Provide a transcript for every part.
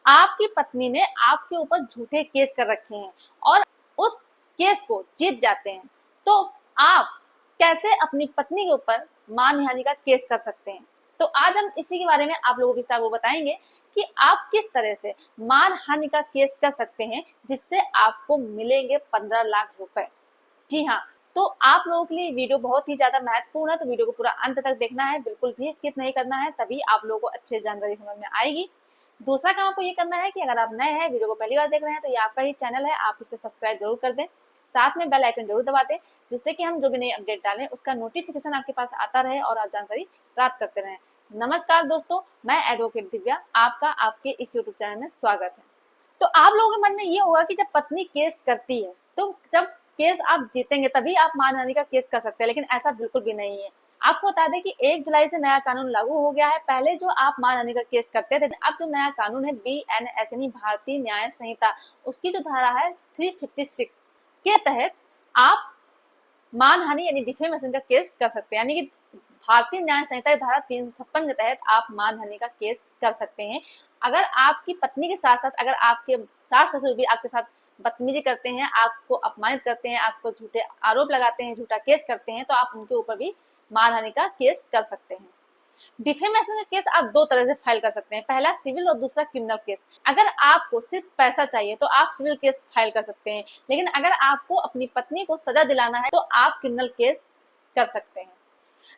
आपकी पत्नी ने आपके ऊपर झूठे केस कर रखे हैं और उस केस को जीत जाते हैं, तो आप कैसे अपनी पत्नी के ऊपर मानहानि का केस कर सकते हैं। तो आज हम इसी के बारे में आप लोगों को विस्तार वो बताएंगे कि आप किस तरह से मानहानि का केस कर सकते हैं जिससे आपको मिलेंगे 15 लाख रुपए। जी हाँ, तो आप लोगों के लिए वीडियो बहुत ही ज्यादा महत्वपूर्ण है, तो वीडियो को पूरा अंत तक देखना है, बिल्कुल भी स्किप नहीं करना है, तभी आप लोगों को अच्छे जानकारी समझ में आएगी। दूसरा काम आपको ये करना है कि अगर आप नए हैं, वीडियो को पहली बार देख रहे हैं, तो ये आपका ही चैनल है, आप इसे सब्सक्राइब जरूर कर दें, साथ में बेल आइकन जरूर दबा दें, जिससे कि हम जो भी नई अपडेट डालें उसका नोटिफिकेशन आपके पास आता रहे और आप जानकारी प्राप्त करते रहें। नमस्कार दोस्तों, मैं एडवोकेट दिव्या, आपका आपके इस यूट्यूब चैनल में स्वागत है। तो आप लोगों के मन में ये होगा कि जब पत्नी केस करती है तो जब केस आप जीतेंगे तभी आप मानहानि का केस कर सकते हैं, लेकिन ऐसा बिल्कुल भी नहीं है। आपको बता दें कि 1 जुलाई से नया कानून लागू हो गया है। पहले जो आप मानहानि का केस करते थे, अब जो नया कानून है BNS यानी भारतीय न्याय संहिता, उसकी जो धारा है 356 के तहत आप मानहानि यानी डिफेमेशन का केस कर सकते हैं। यानी कि भारतीय न्याय संहिता धारा 356 के तहत आप मानहानि का केस कर सकते हैं। अगर आपकी पत्नी के साथ साथ अगर आपके सास ससुर भी आपके साथ बदतमीजी करते हैं, आपको अपमानित करते हैं, आपको झूठे आरोप लगाते हैं, झूठा केस करते हैं, तो आप उनके ऊपर भी मानहानि का केस कर सकते हैं। डिफेमेशन का केस आप 2 तरह से फाइल कर सकते हैं, पहला सिविल और दूसरा क्रिमिनल केस। अगर आपको सिर्फ पैसा चाहिए तो आप सिविल केस फाइल कर सकते हैं, लेकिन अगर आपको अपनी पत्नी को सजा दिलाना है तो आप क्रिमिनल केस कर सकते हैं।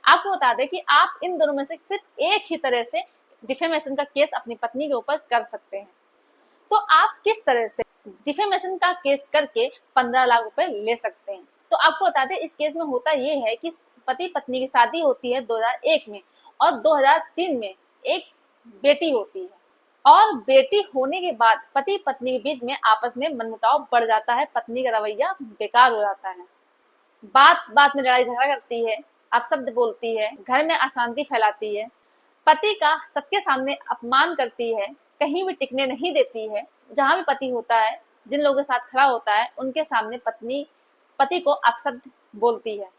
आपको बता दें कि आप इन दोनों में से सिर्फ एक ही तरह से डिफेमेशन का केस अपनी पत्नी के ऊपर कर सकते हैं। तो आप किस तरह से डिफेमेशन का केस करके 15 लाख रुपए ले सकते हैं। तो आपको बता दें, इस केस में होता ये है कि पति पत्नी की शादी होती है 2001 में और 2003 में एक बेटी होती है, और बेटी होने के बाद पति पत्नी के बीच में आपस में मनमुटाव बढ़ जाता है, पत्नी का रवैया बेकार हो जाता है, बात बात में लड़ाई झगड़ा करती है, अपशब्द बोलती है, घर में अशांति फैलाती है, पति का सबके सामने अपमान करती है, कहीं भी टिकने नहीं देती है, जहां भी पति होता है, जिन लोगों के साथ खड़ा होता है उनके सामने पत्नी पति को अपशब्द बोलती है,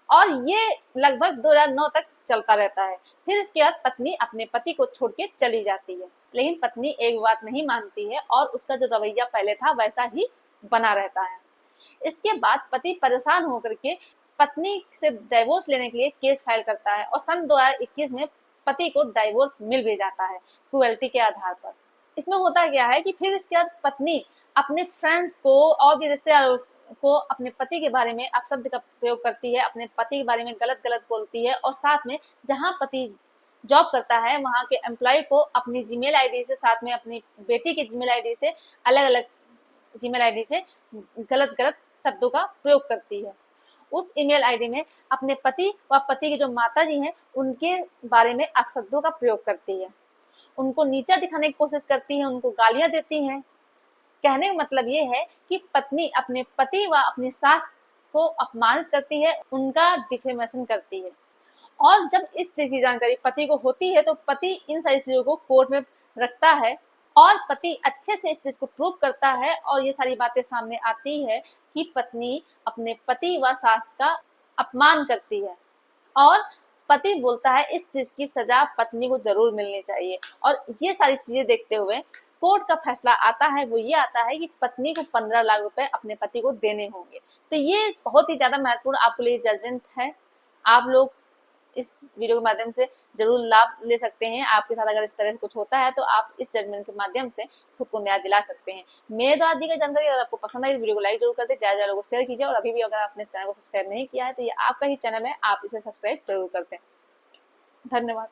और ये लगभग 2009 तक चलता रहता है। फिर इसके बाद पत्नी अपने पति को छोड़ के चली जाती है, लेकिन पत्नी एक बात नहीं मानती है और उसका जो रवैया पहले था वैसा ही बना रहता है। इसके बाद पति परेशान होकर के पत्नी से डाइवोर्स लेने के लिए केस फाइल करता है और सन 2021 में पति को डाइवोर्स मिल भी जाता है क्रुएल्टी के आधार पर। इसमें होता क्या है कि फिर इसके बाद पत्नी अपने फ्रेंड्स को और भी रिश्तेदारों को अपने पति के बारे में अपशब्द का प्रयोग करती है, अपने पति के बारे में गलत गलत बोलती है, और साथ में जहां पति जॉब करता है वहां के एम्प्लॉय को अपनी जीमेल आईडी से, साथ में अपनी बेटी की जीमेल आईडी से, अलग अलग जीमेल आईडी से गलत गलत शब्दों का प्रयोग करती है। उस ईमेल आईडी में अपने पति व पति की जो माता जी हैं उनके बारे में अपशब्दों का प्रयोग करती है, उनको नीचा दिखाने की कोशिश करती है, उनको गालियां देती हैं। कहने का मतलब ये है कि पत्नी अपने पति व अपनी सास को अपमानित करती है, उनका डिफेमेशन करती है। और जब इस चीज की जानकारी पति को होती है तो पति इन सारी चीजों को कोर्ट में रखता है और पति अच्छे से इस चीज को प्रूव करता है, और ये सारी बातें सामने आती है कि पत्नी अपने पति व सास का अपमान करती है, और पति बोलता है इस चीज की सजा पत्नी को जरूर मिलनी चाहिए। और ये सारी चीजें देखते हुए कोर्ट का फैसला आता है, वो ये आता है कि पत्नी को 15 लाख रुपए अपने पति को देने होंगे। तो ये बहुत ही ज्यादा महत्वपूर्ण आपके लिए जजमेंट है, आप लोग इस वीडियो के माध्यम से जरूर लाभ ले सकते हैं। आपके साथ अगर इस तरह से कुछ होता है तो आप इस जजमेंट के माध्यम से खुद को न्याय दिला सकते हैं। मेरे द्वारा दी गई जानकारी अगर आपको पसंद आई तो वीडियो को लाइक जरूर कर दे, ज्यादा लोगों को शेयर कीजिए, और अभी भी अगर आपने इस चैनल को सब्सक्राइब नहीं किया है तो ये आपका ही चैनल है, आप इसे सब्सक्राइब जरूर करते हैं। धन्यवाद।